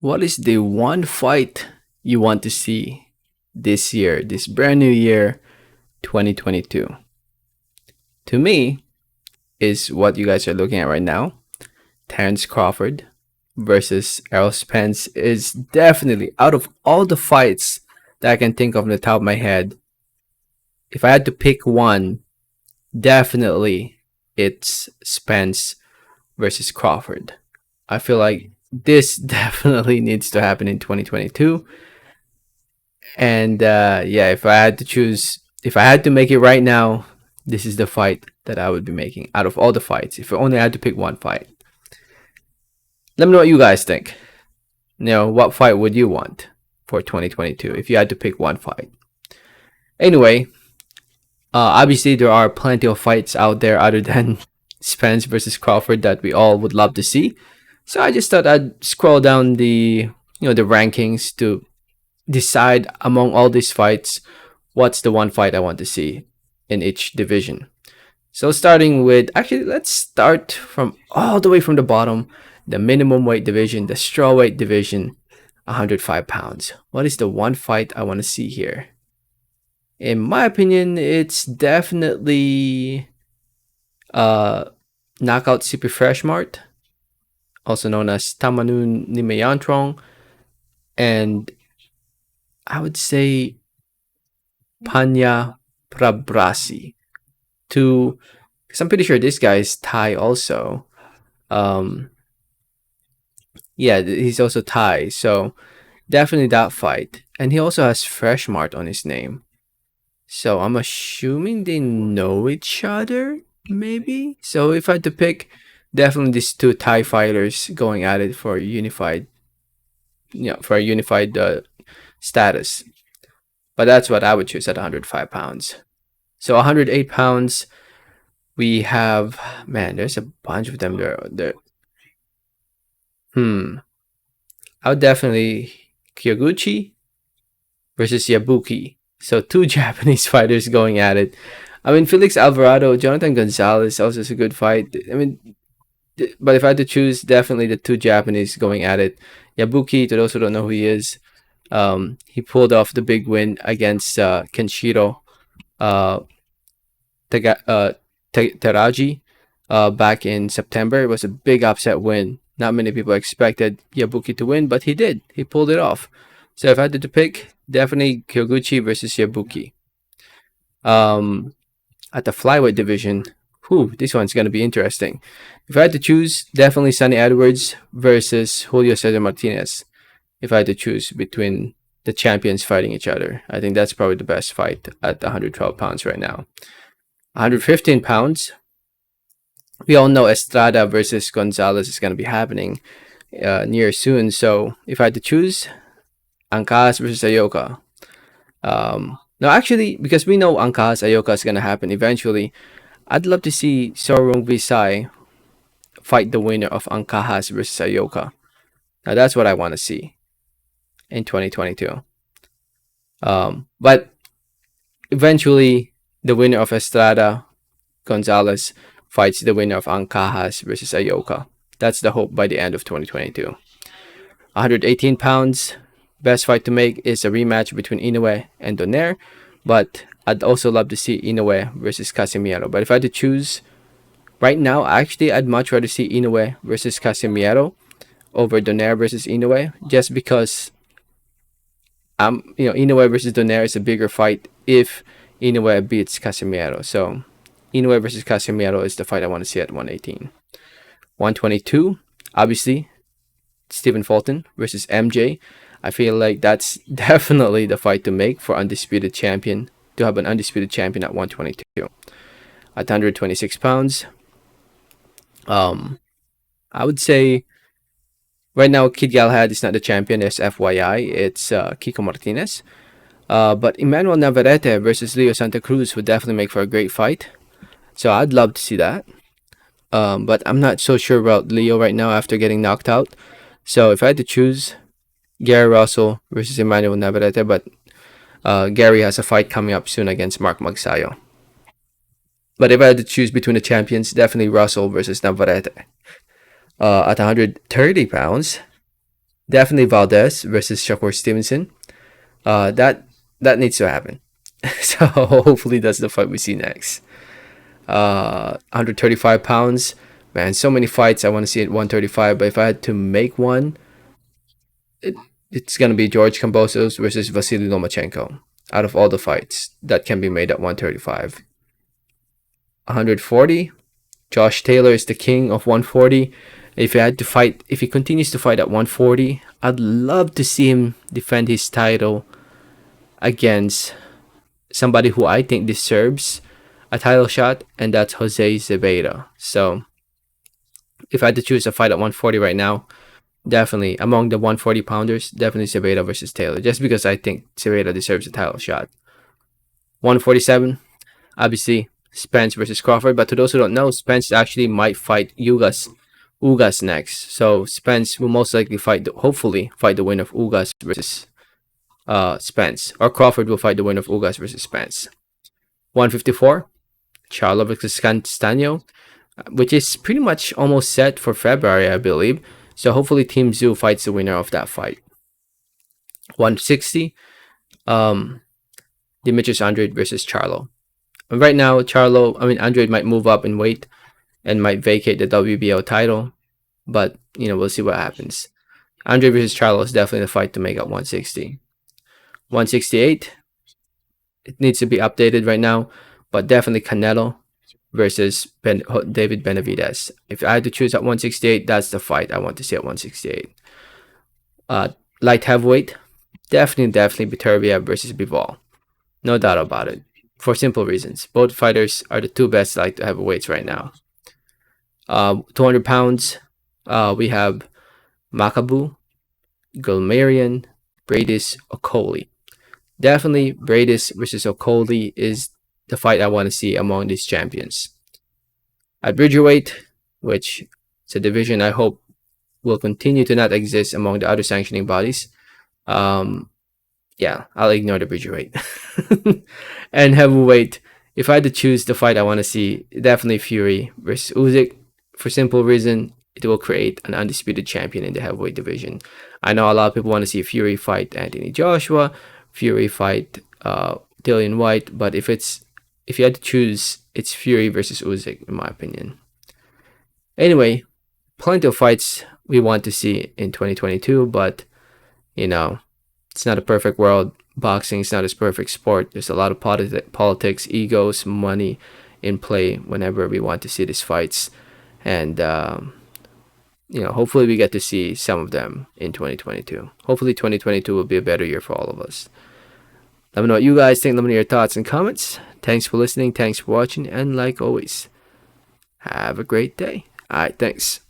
What is the one fight you want to see this year, this brand new year, 2022? To me, is what you guys are looking at right now. Terrence Crawford versus Errol Spence is definitely out of all the fights that I can think of on the top of my head. If I had to pick one, definitely it's Spence versus Crawford. I feel like this definitely needs to happen in 2022. And yeah, if I had to choose, if I had to make it right now, this is the fight that I would be making out of all the fights. If I only had to pick one fight, let me know what you guys think. What fight would you want for 2022 if you had to pick one fight? Anyway, obviously there are plenty of fights out there other than Spence versus Crawford that we all would love to see. So I just thought I'd scroll down the rankings to decide among all these fights what's the one fight I want to see in each division. So starting with, actually, let's start from all the way from the bottom, the minimum weight division, the strawweight division, 105 pounds. What is the one fight I want to see here? In my opinion, it's definitely Knockout Super Fresh Mart, also known as Tamanun Nimeyantrong, and I would say Panya Prabrasi. Because I'm pretty sure this guy is Thai also. Yeah, he's also Thai, so definitely that fight. And he also has Fresh Mart on his name. So I'm assuming they know each other, maybe? So if I had to pick, definitely these two Thai fighters going at it for a unified, status. But that's what I would choose at 105 pounds. So 108 pounds, we have, man, there's a bunch of them there. I would definitely Kyoguchi versus Yabuki. So two Japanese fighters going at it. I mean, Felix Alvarado, Jonathan Gonzalez also is a good fight. I mean, but if I had to choose, definitely the two Japanese going at it. Yabuki, to those who don't know who he is, he pulled off the big win against Kenshiro Teraji back in September. It was a big upset win. Not many people expected Yabuki to win, but he did. He pulled it off. So if I had to pick, definitely Kyoguchi versus Yabuki. At the flyweight division, this one's going to be interesting. If I had to choose, definitely Sonny Edwards versus Julio Cesar Martinez. If I had to choose between the champions fighting each other, I think that's probably the best fight at 112 pounds right now. 115 pounds, we all know Estrada versus Gonzalez is going to be happening near soon. So if I had to choose, Ancajas versus Ayoka. No, actually, because we know Ancajas Ayoka is going to happen eventually, I'd love to see Sorong Visai fight the winner of Ancajas versus Ayoka. Now that's what I want to see in 2022. But eventually, the winner of Estrada Gonzalez fights the winner of Ancajas versus Ayoka. That's the hope by the end of 2022. 118 pounds, best fight to make is a rematch between Inoue and Donaire, but I'd also love to see Inoue versus Casimiro. But if I had to choose right now, actually, I'd much rather see Inoue versus Casimiro over Donaire versus Inoue, just because Inoue versus Donaire is a bigger fight if Inoue beats Casimiro. So Inoue versus Casimiro is the fight I want to see at 118. 122, obviously, Stephen Fulton versus MJ. I feel like that's definitely the fight to make for undisputed champion, to have an undisputed champion at 122. At 126 pounds, I would say right now Kid Galahad is not the champion, as FYI. It's Kiko Martinez. But Emmanuel Navarrete versus Leo Santa Cruz would definitely make for a great fight. So I'd love to see that. But I'm not so sure about Leo right now after getting knocked out. So if I had to choose, Gary Russell versus Emmanuel Navarrete, but Gary has a fight coming up soon against Mark Magsayo. But if I had to choose between the champions, definitely Russell versus Navarrete. At 130 pounds, Definitely Valdez versus Shakur Stevenson. That needs to happen. So hopefully that's the fight we see next. 135 pounds. Man, so many fights I want to see at 135. But if I had to make one, it, it's gonna be George Kambosos versus Vasily Lomachenko. Out of all the fights that can be made at 135, 140. Josh Taylor is the king of 140. If he had to fight, if he continues to fight at 140, I'd love to see him defend his title against somebody who I think deserves a title shot, and that's Jose Zepeda. So if I had to choose a fight at 140 right now, definitely among the 140 pounders, definitely Zepeda versus Taylor, just because I think Zepeda deserves a title shot. 147, obviously Spence versus Crawford. But to those who don't know, Spence actually might fight Ugas next. So Spence will most likely hopefully fight the winner of Ugas versus Spence, or Crawford will fight the winner of Ugas versus Spence. 154, Charlo versus Castaño, which is pretty much almost set for February, I believe. So hopefully Team Zoo fights the winner of that fight. 160, Demetrius Andrade versus Charlo. Right now, Andrade might move up in weight and might vacate the WBO title, but we'll see what happens. Andrade versus Charlo is definitely the fight to make at 160. 168, it needs to be updated right now, but definitely Canelo versus David Benavidez. If I had to choose at 168, that's the fight I want to see at 168. Light heavyweight, definitely Beterbiev versus Bivol. No doubt about it. For simple reasons. Both fighters are the two best light heavyweights right now. 200 pounds, we have Makabu, Gulmarian, Bradis, Okoli. Definitely Bradis versus Okoli is the fight I want to see among these champions. At Bridgerweight, which is a division I hope will continue to not exist among the other sanctioning bodies, yeah, I'll ignore the Bridgerweight. And heavyweight, if I had to choose the fight I want to see, definitely Fury versus Usyk. For simple reason, it will create an undisputed champion in the heavyweight division. I know a lot of people want to see Fury fight Anthony Joshua, Fury fight Dillian White, but if you had to choose, it's Fury versus Usyk, in my opinion. Anyway, plenty of fights we want to see in 2022, but it's not a perfect world. Boxing is not a perfect sport. There's a lot of politics, egos, money in play whenever we want to see these fights. And, hopefully we get to see some of them in 2022. Hopefully 2022 will be a better year for all of us. Let me know what you guys think. Let me know your thoughts and comments. Thanks for listening. Thanks for watching. And like always, have a great day. All right, thanks.